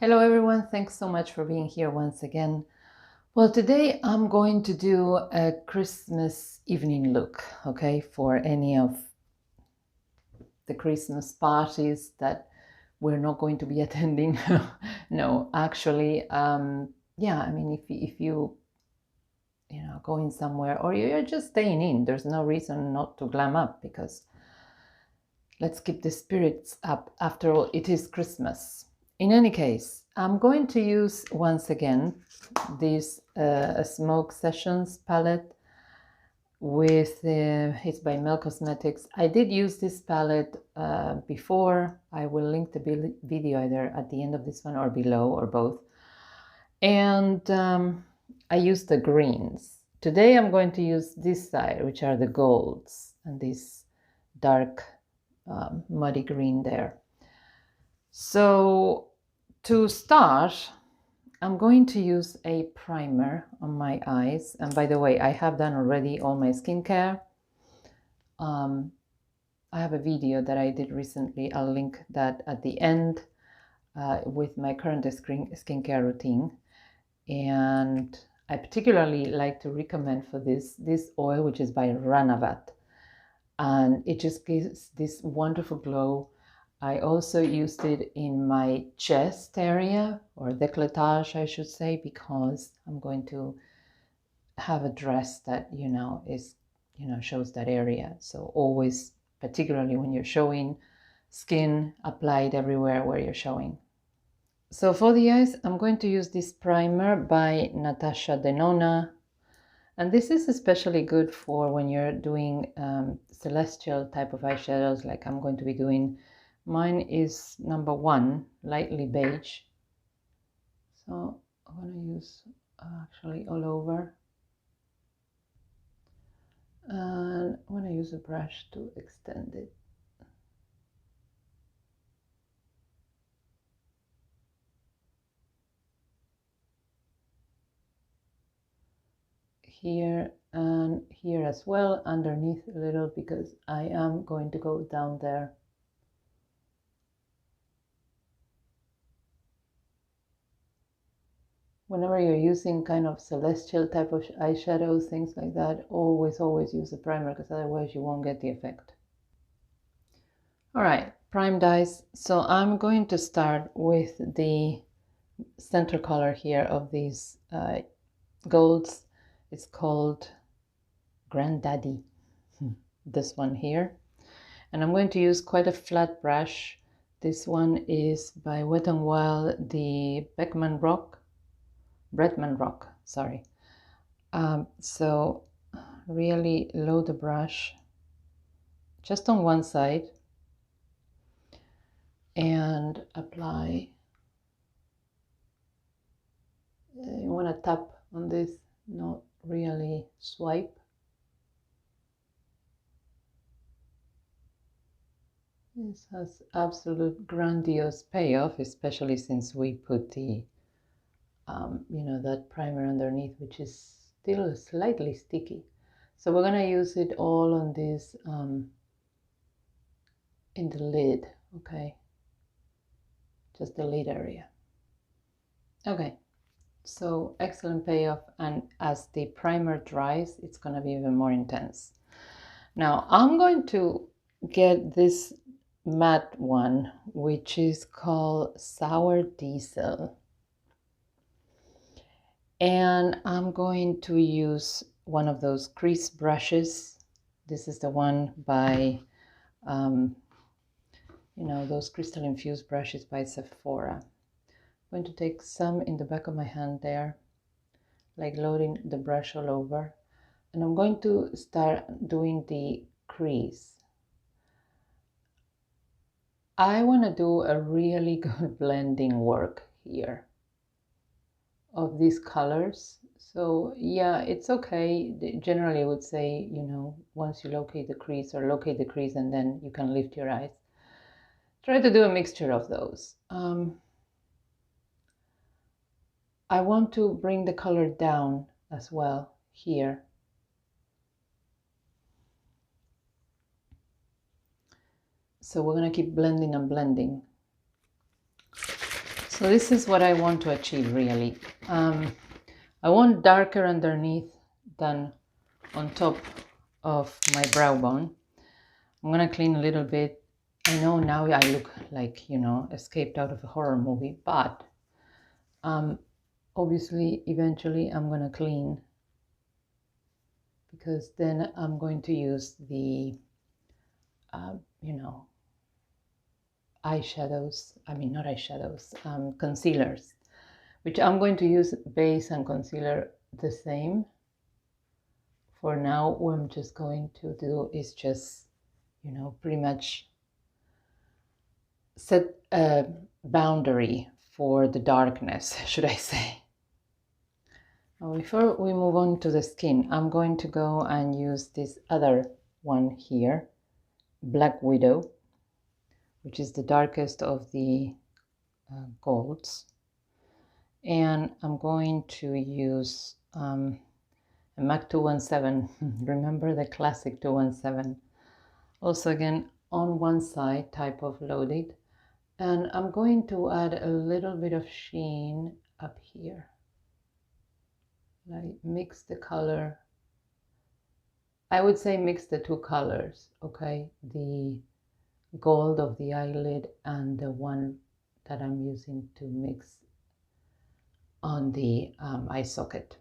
Hello everyone, thanks so much for being here once again. Well, today I'm going to do a Christmas evening look, okay, for any of the Christmas parties that we're not going to be attending. No, actually, yeah, I mean, if you going somewhere or you're just staying in, there's no reason not to glam up, because let's keep the spirits up. After all, it is Christmas. In any case, I'm going to use once again this Smoke Sessions palette with it's by Mel Cosmetics. I did use this palette before. I will link the video either at the end of this one or below, or both. And I used the greens. Today I'm going to use this side, which are the golds, and this dark muddy green there. So to start, I'm going to use a primer on my eyes. And by the way, I have done already all my skincare. I have a video that I did recently. I'll link that at the end with my current skincare routine. And I particularly like to recommend for this oil, which is by Ranavat. And it just gives this wonderful glow. I also used it in my chest area, or décolletage, I should say, because I'm going to have a dress that, is, shows that area. So always, particularly when you're showing skin, applied everywhere where you're showing. So for the eyes, I'm going to use this primer by Natasha Denona. And this is especially good for when you're doing celestial type of eyeshadows, like I'm going to be doing. Mine is number 1, lightly beige. So I'm going to use actually all over. And I'm going to use a brush to extend it. Here and here as well, underneath a little, because I am going to go down there. Whenever you're using kind of celestial type of eyeshadows, things like that, always use a primer, because otherwise you won't get the effect. All right, primed eyes. So I'm going to start with the center color here of these golds. It's called Granddaddy, this one here. And I'm going to use quite a flat brush. This one is by Wet n Wild, the Bretman Rock, sorry. So really load the brush just on one side and apply. You want to tap on this, not really swipe. This has absolute grandiose payoff, especially since we put the that primer underneath, which is still slightly sticky. So we're going to use it all on this in the lid, okay? Just the lid area. Okay, so excellent payoff, and as the primer dries, it's going to be even more intense. Now I'm going to get this matte one, which is called Sour Diesel. And I'm going to use one of those crease brushes. This is the one by, those crystal infused brushes by Sephora. I'm going to take some in the back of my hand there, like loading the brush all over. And I'm going to start doing the crease. I want to do a really good blending work here of these colors. So yeah, it's okay. Generally I would say, once you locate the crease and then you can lift your eyes. Try to do a mixture of those. I want to bring the color down as well here. So we're going to keep blending and blending. So this is what I want to achieve, really. I want darker underneath than on top of my brow bone. I'm going to clean a little bit. I know now I look like, you know, escaped out of a horror movie, but obviously, eventually I'm going to clean, because then I'm going to use the, you know, eyeshadows, I mean, not eyeshadows, concealers, which I'm going to use base and concealer the same. For now, what I'm just going to do is just, you know, pretty much set a boundary for the darkness, should I say. Now, before we move on to the skin, I'm going to go and use this other one here, Black Widow, which is the darkest of the golds. And I'm going to use a MAC 217. Remember the classic 217? Also, again, on one side, type of loaded. And I'm going to add a little bit of sheen up here. Like mix the color. I would say mix the two colors, okay? The gold of the eyelid and the one that I'm using to mix on the eye socket.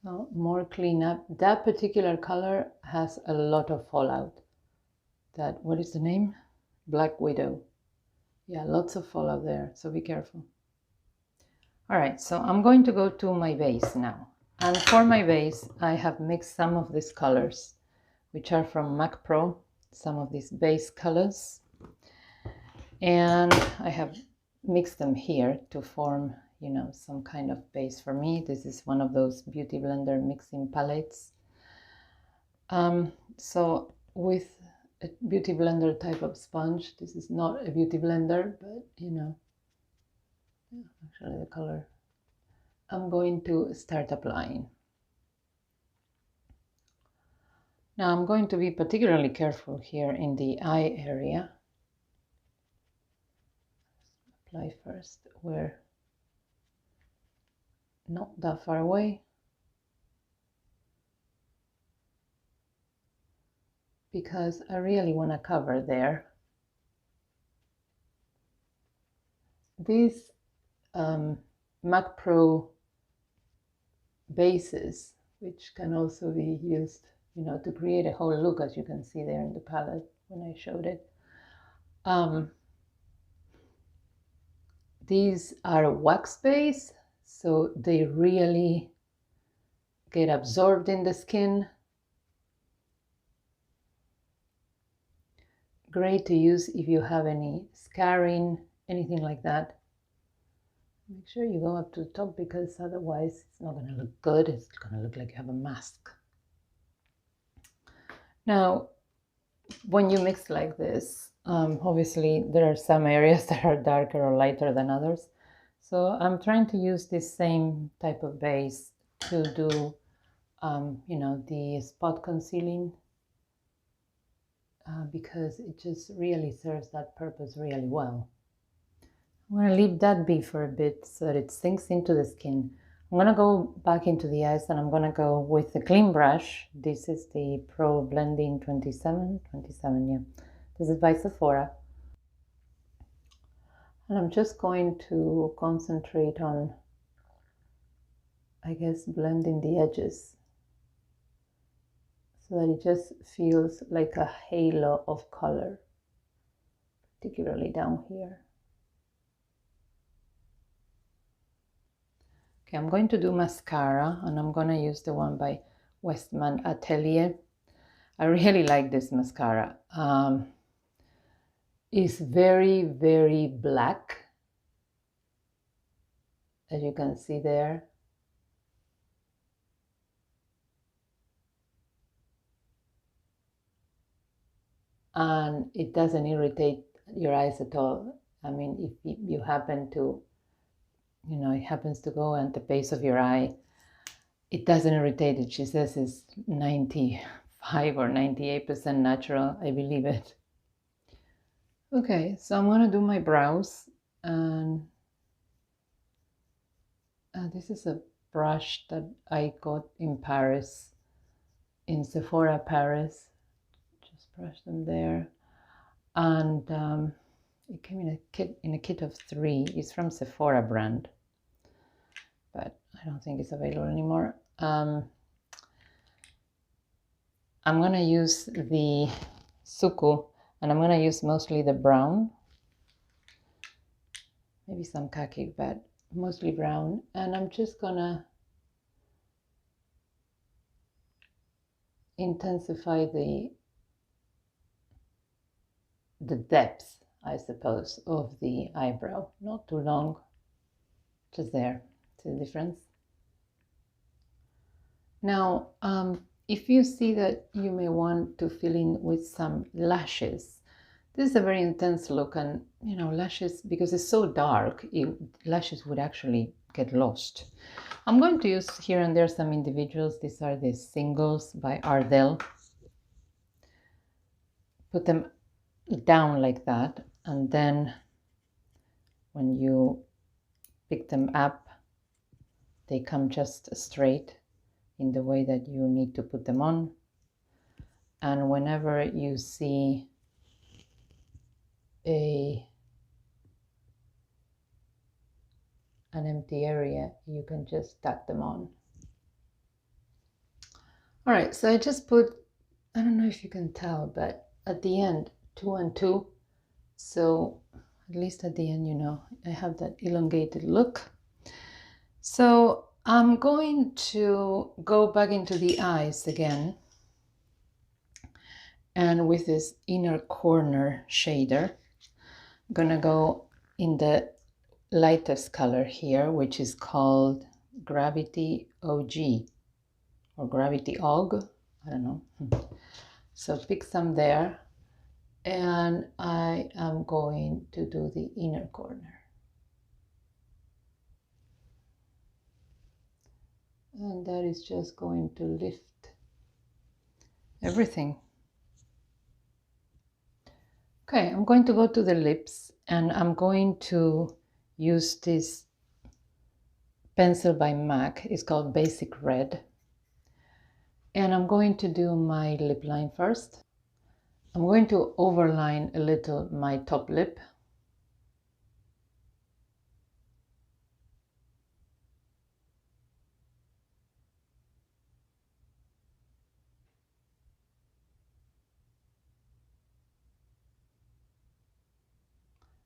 So more cleanup. That particular color has a lot of fallout. That, what is the name? Black Widow. Yeah, lots of fallout there, so be careful. All right, so I'm going to go to my base now. And for my base, I have mixed some of these colors, which are from MAC Pro, some of these base colors. And I have mixed them here to form, you know, some kind of base for me. This is one of those Beauty Blender mixing palettes. So with a Beauty Blender type of sponge, this is not a Beauty Blender, but you know, actually the color, I'm going to start applying. Now I'm going to be particularly careful here in the eye area. Apply first where not that far away, because I really want to cover there. These MAC Pro bases, which can also be used, you know, to create a whole look, as you can see there in the palette when I showed it. These are wax base, so they really get absorbed in the skin. Great to use if you have any scarring, anything like that. Make sure you go up to the top, because otherwise it's not going to look good. It's going to look like you have a mask. Now, when you mix like this, obviously there are some areas that are darker or lighter than others. So I'm trying to use this same type of base to do, you know, the spot concealing, because it just really serves that purpose really well. I'm going to leave that be for a bit so that it sinks into the skin. I'm going to go back into the eyes, and I'm going to go with the clean brush. This is the Pro Blending 27, yeah. This is by Sephora. And I'm just going to concentrate on, I guess, blending the edges so that it just feels like a halo of color, particularly down here. Okay, I'm going to do mascara, and I'm going to use the one by Westman Atelier. I really like this mascara. It's very, very black, as you can see there. And it doesn't irritate your eyes at all. I mean, if you happen to, you know, it happens to go at the base of your eye, it doesn't irritate it. She says it's 95% 95 or 98% natural. I believe it. Okay, so I'm gonna do my brows, and this is a brush that I got in Paris, in Sephora Paris. Just brush them there, and it came in a kit of 3. It's from Sephora brand, but I don't think it's available anymore. I'm gonna use the Suku, and I'm gonna use mostly the brown, maybe some khaki, but mostly brown. And I'm just gonna intensify the depth, I suppose, of the eyebrow. Not too long, just there. See the difference? Now, if you see that you may want to fill in with some lashes, this is a very intense look, and you know, lashes, because it's so dark, lashes would actually get lost. I'm going to use here and there some individuals. These are the singles by Ardell. Put them down like that, and then when you pick them up, they come just straight in the way that you need to put them on. And whenever you see an empty area, you can just tack them on. All right, so I just put, I don't know if you can tell, but at the end, 2 and 2. So at least at the end, you know, I have that elongated look. So I'm going to go back into the eyes again, and with this inner corner shader, I'm gonna go in the lightest color here, which is called Gravity OG or Gravity Og, I don't know. So pick some there, and I am going to do the inner corner. And that is just going to lift everything. Okay, I'm going to go to the lips, and I'm going to use this pencil by MAC. It's called Basic Red. And I'm going to do my lip line first. I'm going to overline a little my top lip.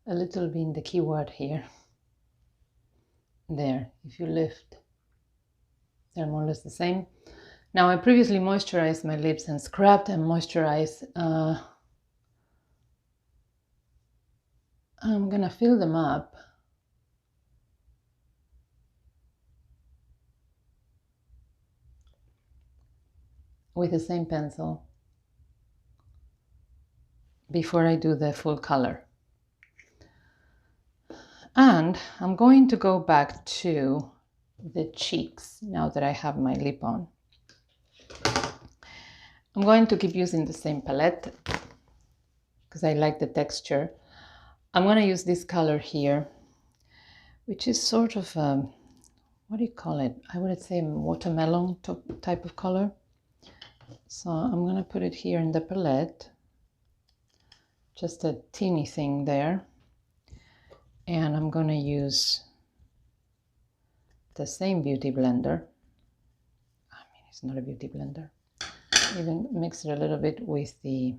A little being the key word here. There, if you lift, they're more or less the same. Now, I previously moisturized my lips and scrubbed and moisturized. I'm gonna fill them up with the same pencil before I do the full color. And I'm going to go back to the cheeks now that I have my lip on. I'm going to keep using the same palette because I like the texture. I'm going to use this color here, which is sort of, what do you call it? I would say watermelon type of color. So I'm going to put it here in the palette, just a teeny thing there. And I'm going to use the same beauty blender. I mean, it's not a beauty blender. Even mix it a little bit with the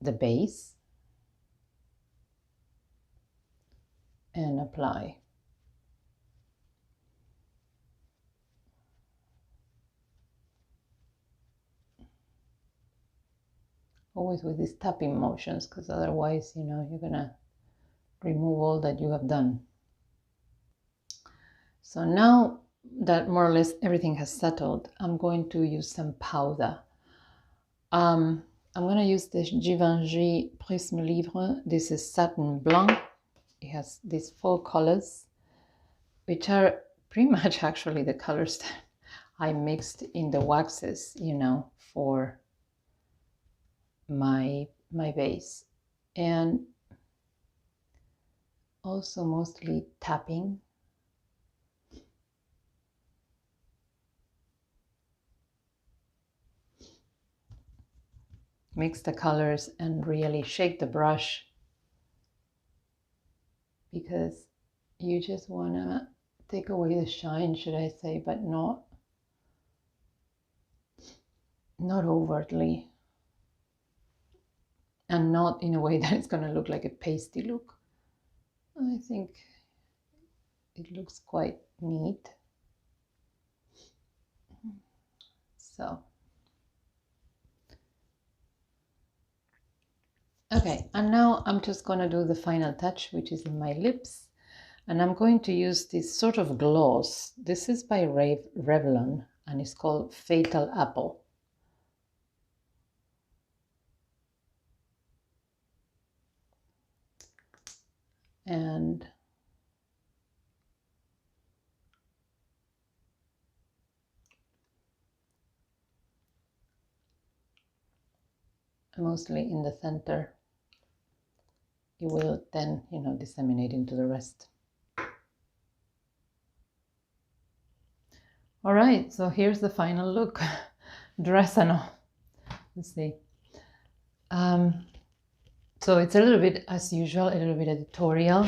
base and apply. Always with these tapping motions, because otherwise, you know, you're gonna remove all that you have done. So now that more or less everything has settled, I'm going to use some powder. I'm going to use the Givenchy Prisme Livre. This is Satin Blanc. It has these 4 colors, which are pretty much actually the colors that I mixed in the waxes, you know, for my base. And also mostly tapping. Mix the colors and really shake the brush, because you just want to take away the shine, should I say, but not overtly, and not in a way that it's going to look like a pasty look. I think it looks quite neat. So okay, and now I'm just going to do the final touch, which is in my lips. And I'm going to use this sort of gloss. This is by Revlon, and it's called Fatal Apple. And mostly in the center. It will then, you know, disseminate into the rest. All right, so here's the final look. Dress and all. Let's see. So it's a little bit, as usual, a little bit editorial.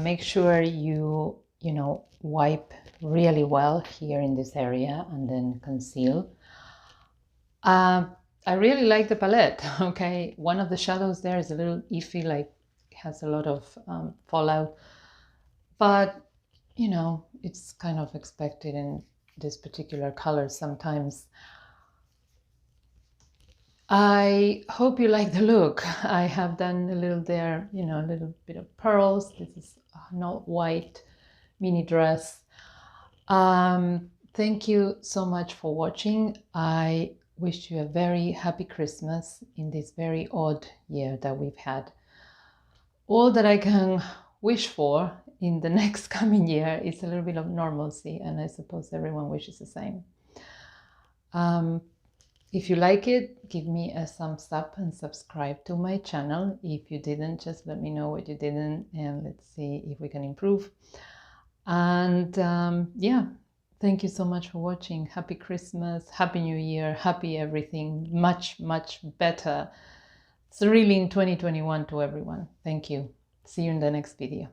Make sure you know, wipe really well here in this area and then conceal. I really like the palette, okay? One of the shadows there is a little iffy, like it has a lot of fallout. But, you know, it's kind of expected in this particular color sometimes. I hope you like the look. I have done a little there, you know, a little bit of pearls. This is not white mini dress. Thank you so much for watching. I wish you a very happy Christmas in this very odd year that we've had. All that I can wish for in the next coming year is a little bit of normalcy, and I suppose everyone wishes the same. If you like it, give me a thumbs up and subscribe to my channel. If you didn't, just let me know what you didn't, and let's see if we can improve. And yeah, thank you so much for watching. Happy Christmas, Happy New Year, happy everything, much, much better. It's really in 2021 to everyone. Thank you. See you in the next video.